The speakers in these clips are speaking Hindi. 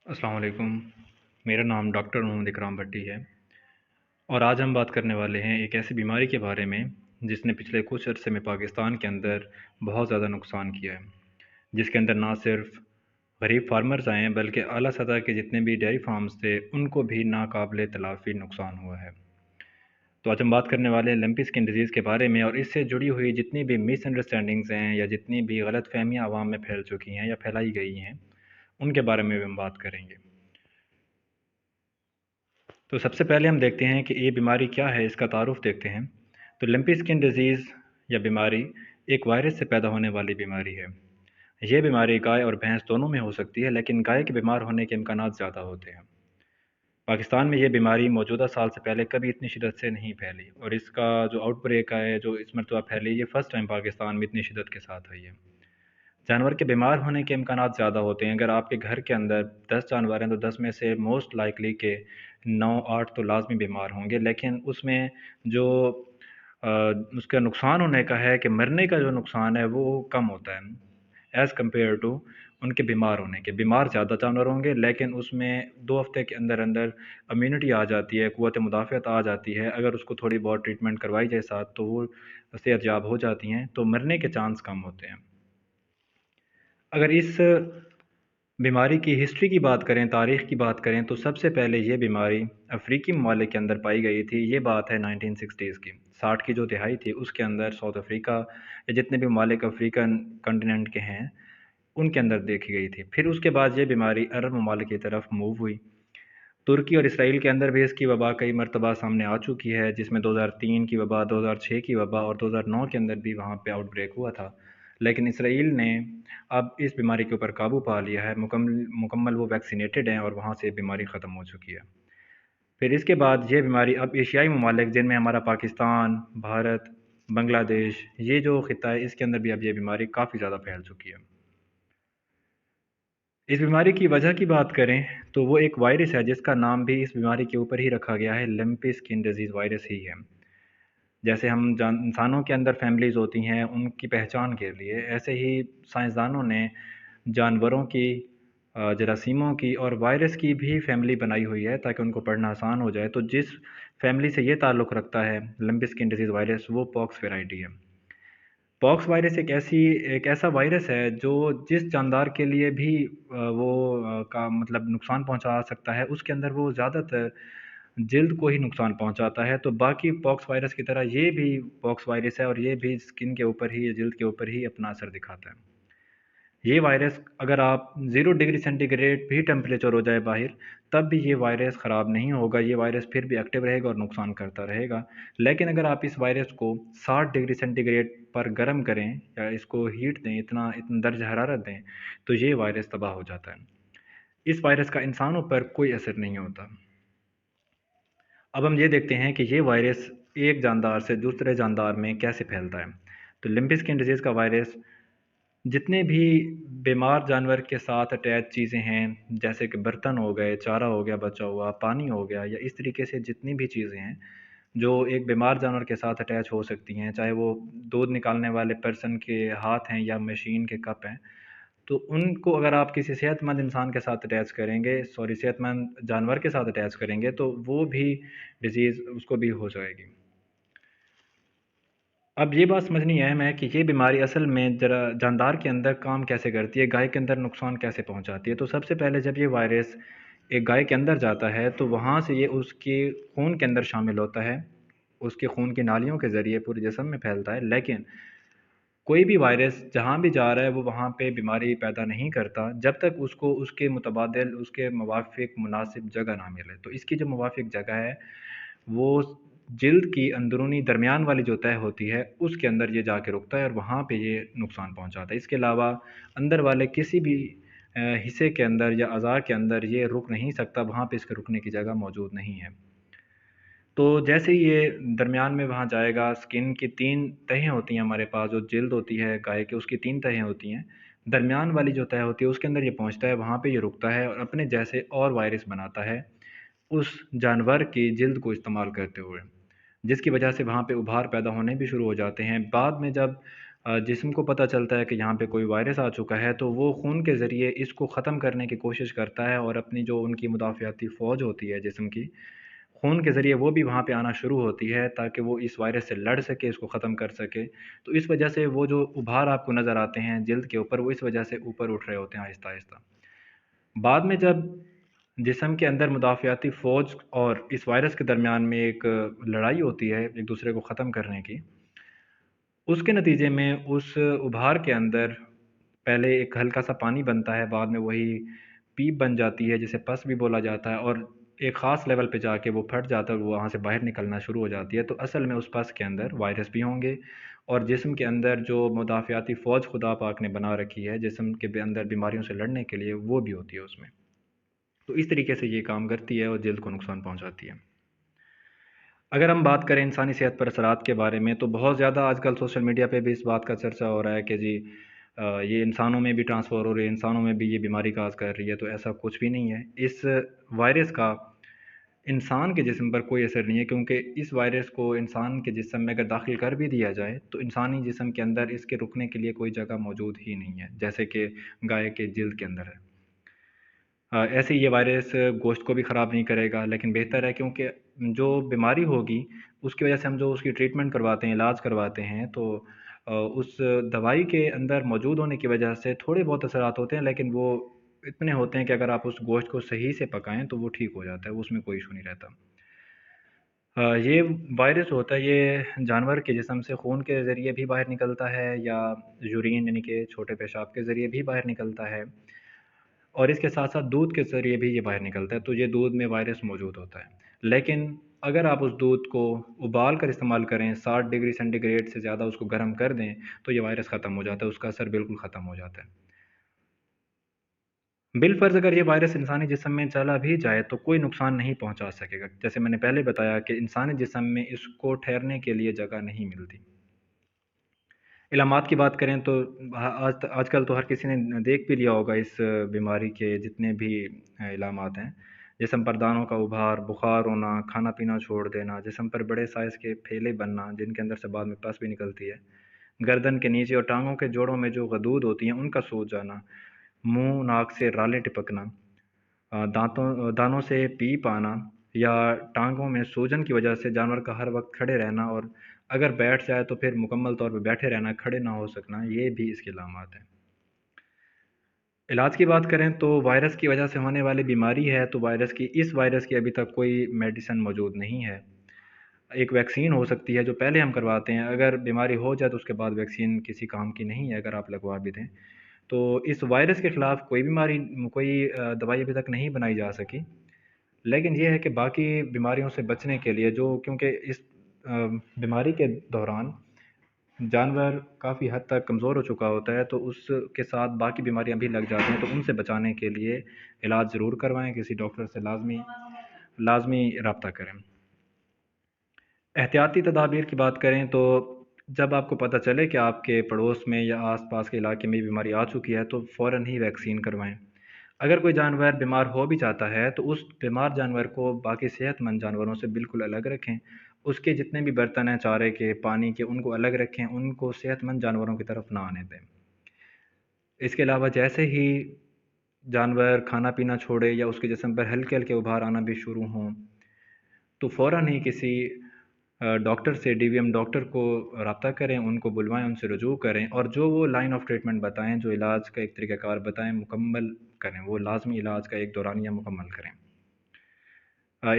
अस्सलाम वालेकुम। मेरा नाम डॉक्टर मोहम्मद इकराम भट्टी है और आज हम बात करने वाले हैं एक ऐसी बीमारी के बारे में जिसने पिछले कुछ अरसे में पाकिस्तान के अंदर बहुत ज़्यादा नुकसान किया है। जिसके अंदर ना सिर्फ गरीब फार्मर्स आए हैं बल्कि आला सतह के जितने भी डेयरी फार्म्स थे उनको भी नाकाबिले तलाफ़ी नुकसान हुआ है। तो आज हम बात करने वाले हैं लंपी स्किन डिजीज़ के बारे में और इससे जुड़ी हुई जितनी भी मिसअंडरस्टैंडिंग्स हैं या जितनी भी गलतफ़हमियाँ आवाम में फैल चुकी हैं या फैलाई गई हैं, उनके बारे में भी हम बात करेंगे। तो सबसे पहले हम देखते हैं कि ये बीमारी क्या है, इसका तारुफ देखते हैं। तो लंपी स्किन डिजीज़ या बीमारी एक वायरस से पैदा होने वाली बीमारी है। ये बीमारी गाय और भैंस दोनों में हो सकती है, लेकिन गाय के बीमार होने के इम्कानात ज़्यादा होते हैं। पाकिस्तान में ये बीमारी मौजूदा साल से पहले कभी इतनी शिद्दत से नहीं फैली और इसका जो आउटब्रेक है, जो इस मरतबा फैली, ये फ़र्स्ट टाइम पाकिस्तान में इतनी शिद्दत के साथ आई है। जानवर के बीमार होने के इम्कानात ज़्यादा होते हैं। अगर आपके घर के अंदर 10 जानवर हैं तो 10 में से मोस्ट लाइकली के 9-8 तो लाज़मी बीमार होंगे। लेकिन उसमें जो अ, उसका नुकसान होने का है कि मरने का जो नुकसान है वो कम होता है एज़ कम्पेयर टू उनके बीमार होने के। बीमार ज़्यादा जानवर होंगे लेकिन उसमें 2 हफ़्ते के अंदर-अंदर इम्यूनिटी आ जाती है, क़ुव्वत मुदाफ़अत आ जाती है। अगर उसको थोड़ी बहुत ट्रीटमेंट करवाई जाए साथ तो वो सेहतयाब हो जाती हैं, तो मरने के चांस कम होते हैं। अगर इस बीमारी की हिस्ट्री की बात करें, तारीख़ की बात करें, तो सबसे पहले ये बीमारी अफ़्रीकी ममालिक के अंदर पाई गई थी। ये बात है 1960s की। 60 की जो दिहाई थी, उसके अंदर साउथ अफ़्रीका या जितने भी ममालिक अफ़्रीकन कॉन्टिनेंट के हैं, उनके अंदर देखी गई थी। फिर उसके बाद ये बीमारी अरब ममालिक की तरफ मूव हुई। तुर्की और इसराइल के अंदर भी इसकी वबा कई मरतबा सामने आ चुकी है, जिसमें 2003 की वबा, 2006 की वबा और 2009 के अंदर भी वहाँ पे आउटब्रेक हुआ था। लेकिन इसराइल ने अब इस बीमारी के ऊपर काबू पा लिया है, मुकम्मल मुकम्मल वो वैक्सीनेटेड हैं और वहाँ से बीमारी ख़त्म हो चुकी है। फिर इसके बाद ये बीमारी अब एशियाई ममालिक जिनमें हमारा पाकिस्तान, भारत, बांग्लादेश, ये जो ख़ित्ता है इसके अंदर भी अब ये बीमारी काफ़ी ज़्यादा फैल चुकी है। इस बीमारी की वजह की बात करें तो वो एक वायरस है जिसका नाम भी इस बीमारी के ऊपर ही रखा गया है, लंपी स्किन डिजीज़ वायरस ही है। जैसे हम जान इंसानों के अंदर फैमिलीज़ होती हैं उनकी पहचान के लिए, ऐसे ही साइंसदानों ने जानवरों की जरासीमों की और वायरस की भी फैमिली बनाई हुई है ताकि उनको पढ़ना आसान हो जाए। तो जिस फैमिली से ये ताल्लुक़ रखता है लंपी स्किन डिजीज़ वायरस, वो पॉक्स वेराइटी है। पॉक्स वायरस एक ऐसा वायरस है जो जिस जानदार के लिए भी वो का मतलब नुकसान पहुँचा सकता है, उसके अंदर वो ज़्यादातर जिल्द को ही नुकसान पहुँचाता है। तो बाकी पॉक्स वायरस की तरह ये भी पॉक्स वायरस है और ये भी स्किन के ऊपर ही, जिल्द के ऊपर ही अपना असर दिखाता है। ये वायरस अगर आप 0 डिग्री सेंटीग्रेड भी टेम्परेचर हो जाए बाहर, तब भी ये वायरस ख़राब नहीं होगा, ये वायरस फिर भी एक्टिव रहेगा और नुकसान करता रहेगा। लेकिन अगर आप इस वायरस को 60 डिग्री सेंटीग्रेड पर गर्म करें या इसको हीट दें, इतना दर्ज हरारत दें, तो ये वायरस तबाह हो जाता है। इस वायरस का इंसानों पर कोई असर नहीं होता। अब हम ये देखते हैं कि ये वायरस एक जानदार से दूसरे जानदार में कैसे फैलता है। तो लिम्पी स्किन डिजीज़ का वायरस जितने भी बीमार जानवर के साथ अटैच चीज़ें हैं, जैसे कि बर्तन हो गए, चारा हो गया बचा हुआ, पानी हो गया या इस तरीके से जितनी भी चीज़ें हैं, जो एक बीमार जानवर के साथ अटैच हो सकती हैं, चाहे वो दूध निकालने वाले पर्सन के हाथ हैं या मशीन के कप हैं, तो उनको अगर आप किसी सेहतमंद इंसान के साथ अटैच करेंगे सेहतमंद जानवर के साथ अटैच करेंगे, तो वो भी डिज़ीज़ उसको भी हो जाएगी। अब ये बात समझनी अहम है कि ये बीमारी असल में ज़रा जानदार के अंदर काम कैसे करती है, गाय के अंदर नुकसान कैसे पहुंचाती है। तो सबसे पहले जब ये वायरस एक गाय के अंदर जाता है, तो वहाँ से ये उसके खून के अंदर शामिल होता है, उसके खून की नालियों के ज़रिए पूरे जिस्म में फैलता है। लेकिन कोई भी वायरस जहाँ भी जा रहा है, वो वहाँ पे बीमारी पैदा नहीं करता, जब तक उसको उसके मुतबादिल, उसके मुवाफ़िक मुनासिब जगह ना मिले। तो इसकी जो मुवाफ़िक जगह है, वो जिल्द की अंदरूनी दरमियान वाली जो तह होती है, उसके अंदर ये जाके रुकता है और वहाँ पे ये नुकसान पहुँचाता है। इसके अलावा अंदर वाले किसी भी हिस्से के अंदर या अज़ा के अंदर ये रुक नहीं सकता, वहाँ पे इसके रुकने की जगह मौजूद नहीं है। तो जैसे ही ये दरमियान में वहाँ जाएगा, स्किन की 3 तहें होती हैं हमारे पास, जो जिल्द होती है गाय की, उसकी 3 तहें होती हैं। दरमियान वाली जो तह होती है, उसके अंदर ये पहुँचता है, वहाँ पे ये रुकता है और अपने जैसे और वायरस बनाता है, उस जानवर की जिल्द को इस्तेमाल करते हुए। जिसकी वजह से वहाँ पे उभार पैदा होने भी शुरू हो जाते हैं। बाद में जब जिस्म को पता चलता है कि यहाँ पे कोई वायरस आ चुका है, तो वो खून के ज़रिए इसको ख़त्म करने की कोशिश करता है और अपनी जो उनकी मुदाफ़ियाती फ़ौज होती है जिस्म की, खून के ज़रिए वो भी वहाँ पे आना शुरू होती है ताकि वो इस वायरस से लड़ सके, इसको ख़त्म कर सके। तो इस वजह से वो जो उभार आपको नज़र आते हैं जल्द के ऊपर, वो इस वजह से ऊपर उठ रहे होते हैं आहिस्ता-आहिस्ता। बाद में जब जिस्म के अंदर मुदाफ़ियाती फ़ौज और इस वायरस के दरमियान में एक लड़ाई होती है, एक दूसरे को ख़त्म करने की, उसके नतीजे में उस उभार के अंदर पहले एक हल्का-सा पानी बनता है, बाद में वही पीप बन जाती है, जिसे पस भी बोला जाता है और एक ख़ास लेवल पे जाके वो फट जाता है और वो वहाँ से बाहर निकलना शुरू हो जाती है। तो असल में उस पस के अंदर वायरस भी होंगे और जिस्म के अंदर जो मुदाफ़ियाती फ़ौज खुदा पाक ने बना रखी है, जिस्म के अंदर बीमारियों से लड़ने के लिए, वो भी होती है उसमें। तो इस तरीके से ये काम करती है और जल्द को नुकसान पहुँचाती है। अगर हम बात करें इंसानी सेहत पर असरात के बारे में, तो बहुत ज़्यादा आजकल सोशल मीडिया पे भी इस बात का चर्चा हो रहा है कि जी ये इंसानों में भी ट्रांसफ़र हो रही है, इंसानों में भी ये बीमारी काज़ कर रही है, तो ऐसा कुछ भी नहीं है। इस वायरस का इंसान के जिस्म पर कोई असर नहीं है क्योंकि इस वायरस को इंसान के जिस्म में अगर दाखिल कर भी दिया जाए, तो इंसानी जिस्म के अंदर इसके रुकने के लिए कोई जगह मौजूद ही नहीं है, जैसे कि गाय के जिल्द के अंदर है। ऐसे ही ये वायरस गोश्त को भी ख़राब नहीं करेगा, लेकिन बेहतर है क्योंकि जो बीमारी होगी, उसकी वजह से हम जो उसकी ट्रीटमेंट करवाते हैं, इलाज करवाते हैं, तो उस दवाई के अंदर मौजूद होने की वजह से थोड़े बहुत असरात होते हैं, लेकिन वो इतने होते हैं कि अगर आप उस गोश्त को सही से पकाएँ, तो वो ठीक हो जाता है, उसमें कोई इश्यू नहीं रहता। ये वायरस होता है, ये जानवर के जिस्म से खून के ज़रिए भी बाहर निकलता है या यूरिन यानी कि छोटे पेशाब के ज़रिए भी बाहर निकलता है। और इसके साथ-साथ दूध के ज़रिए भी ये बाहर निकलता है, तो ये दूध में वायरस मौजूद होता है। लेकिन अगर आप उस दूध को उबाल कर इस्तेमाल करें, 60 डिग्री सेंटीग्रेड से ज़्यादा उसको गर्म कर दें, तो ये वायरस ख़त्म हो जाता है, उसका असर बिल्कुल ख़त्म हो जाता है। बिलफ़र्ज़ अगर ये वायरस इंसानी जिस्म में चला भी जाए, तो कोई नुकसान नहीं पहुँचा सकेगा। जैसे मैंने पहले बताया कि इंसानी जिस्म में इसको ठहरने के लिए जगह नहीं मिलती। इलामात की बात करें तो आजकल तो हर किसी ने देख भी लिया होगा इस बीमारी के जितने भी इलामात हैं। जिस्म पर दानों का उभार, बुखार होना, खाना-पीना छोड़ देना, जिस्म पर बड़े साइज़ के फेले बनना, जिनके अंदर से बाद में पस भी निकलती है। गर्दन के नीचे और टाँगों के जोड़ों में जो गदूद होती हैं, उनका सूज जाना, मुँह, नाक से रालें टपकना, दानों से पीप आना या टाँगों में सूजन की वजह से जानवर का हर वक़्त खड़े रहना और अगर बैठ जाए तो फिर मुकम्मल तौर पे बैठे रहना, खड़े ना हो सकना, ये भी इसके अलामात हैं। इलाज की बात करें तो वायरस की वजह से होने वाली बीमारी है, तो इस वायरस की अभी तक कोई मेडिसिन मौजूद नहीं है। एक वैक्सीन हो सकती है जो पहले हम करवाते हैं, अगर बीमारी हो जाए तो उसके बाद वैक्सीन किसी काम की नहीं है अगर आप लगवा भी दें। तो इस वायरस के ख़िलाफ़ कोई दवाई अभी तक नहीं बनाई जा सकी। लेकिन ये है कि बाकी बीमारियों से बचने के लिए जो क्योंकि इस बीमारी के दौरान जानवर काफ़ी हद तक कमज़ोर हो चुका होता है, तो उसके साथ बाकी बीमारियाँ भी लग जाती हैं, तो उनसे बचाने के लिए इलाज ज़रूर करवाएँ, किसी डॉक्टर से लाज़मी लाज़मी राब्ता करें। एहतियाती तदाबीर की बात करें तो जब आपको पता चले कि आपके पड़ोस में या आस-पास के इलाके में बीमारी आ चुकी है, तो फ़ौरन ही वैक्सीन करवाएँ। अगर कोई जानवर बीमार हो भी जाता है, तो उस बीमार जानवर को बाकी सेहतमंद जानवरों से बिल्कुल अलग रखें। उसके जितने भी बर्तन हैं चारे के, पानी के, उनको अलग रखें, उनको सेहतमंद जानवरों की तरफ ना आने दें। इसके अलावा जैसे ही जानवर खाना-पीना छोड़े या उसके जिस्म पर हल्के-हल्के उभार आना भी शुरू हों, तो फ़ौरन ही किसी डॉक्टर से डीवीएम डॉक्टर को राब्ता करें, उनको बुलवाएँ, उनसे रुजू करें और जो वो लाइन ऑफ ट्रीटमेंट बताएँ, जो इलाज का एक तरीक़ाकार बताएँ, मुकम्मल करें। वो लाज़मी इलाज का एक दौरानिया मुकम्मल करें।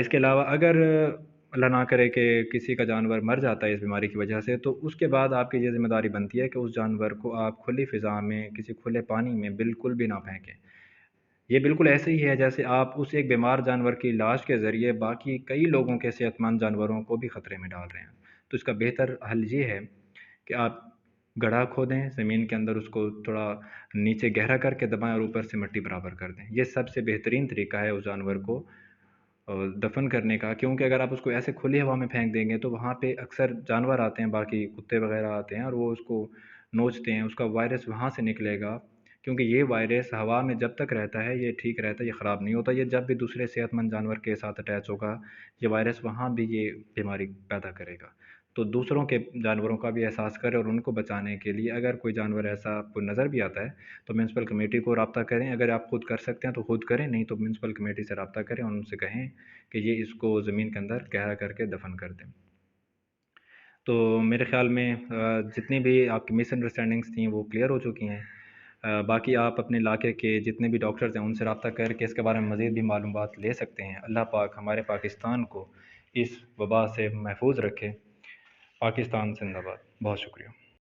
इसके अलावा अगर अल्लाह ना करे कि किसी का जानवर मर जाता है इस बीमारी की वजह से, तो उसके बाद आपकी ये ज़िम्मेदारी बनती है कि उस जानवर को आप खुली फ़िज़ा में, किसी खुले पानी में बिल्कुल भी ना फेंकें। ये बिल्कुल ऐसे ही है जैसे आप उस एक बीमार जानवर की लाश के ज़रिए बाकी कई लोगों के सेहतमंद जानवरों को भी ख़तरे में डाल रहे हैं। तो इसका बेहतर हल ये है कि आप गड्ढा खोदें, ज़मीन के अंदर उसको थोड़ा नीचे गहरा करके दबाएँ और ऊपर से मिट्टी बराबर कर दें। ये सबसे बेहतरीन तरीका है उस जानवर को दफ़न करने का क्योंकि अगर आप उसको ऐसे खुली हवा में फेंक देंगे तो वहाँ पे अक्सर जानवर आते हैं, बाकी कुत्ते वग़ैरह आते हैं और वो उसको नोचते हैं, उसका वायरस वहाँ से निकलेगा क्योंकि ये वायरस हवा में जब तक रहता है ये ठीक रहता है, ये ख़राब नहीं होता। ये जब भी दूसरे सेहतमंद जानवर के साथ अटैच होगा, ये वायरस वहाँ भी ये बीमारी पैदा करेगा। तो दूसरों के जानवरों का भी एहसास करें और उनको बचाने के लिए अगर कोई जानवर ऐसा आपको नज़र भी आता है तो म्यूनसिपल कमेटी को रब्ता करें। अगर आप खुद कर सकते हैं तो खुद करें, नहीं तो म्यूनसिपल कमेटी से रब्ता करें और उनसे कहें कि ये इसको ज़मीन के अंदर गहरा करके दफन कर दें। तो मेरे ख़्याल में जितनी भी आपकी मिसअंडरस्टैंडिंग्स थी वो क्लियर हो चुकी हैं। बाकी आप अपने इलाके के जितने भी डॉक्टर्स हैं उनसे रब्ता करके इसके बारे में मज़ीद भी मालूमात ले सकते हैं। अल्लाह पाक हमारे पाकिस्तान को इस वबा से महफूज़ रखे। पाकिस्तान ज़िंदाबाद। बहुत शुक्रिया।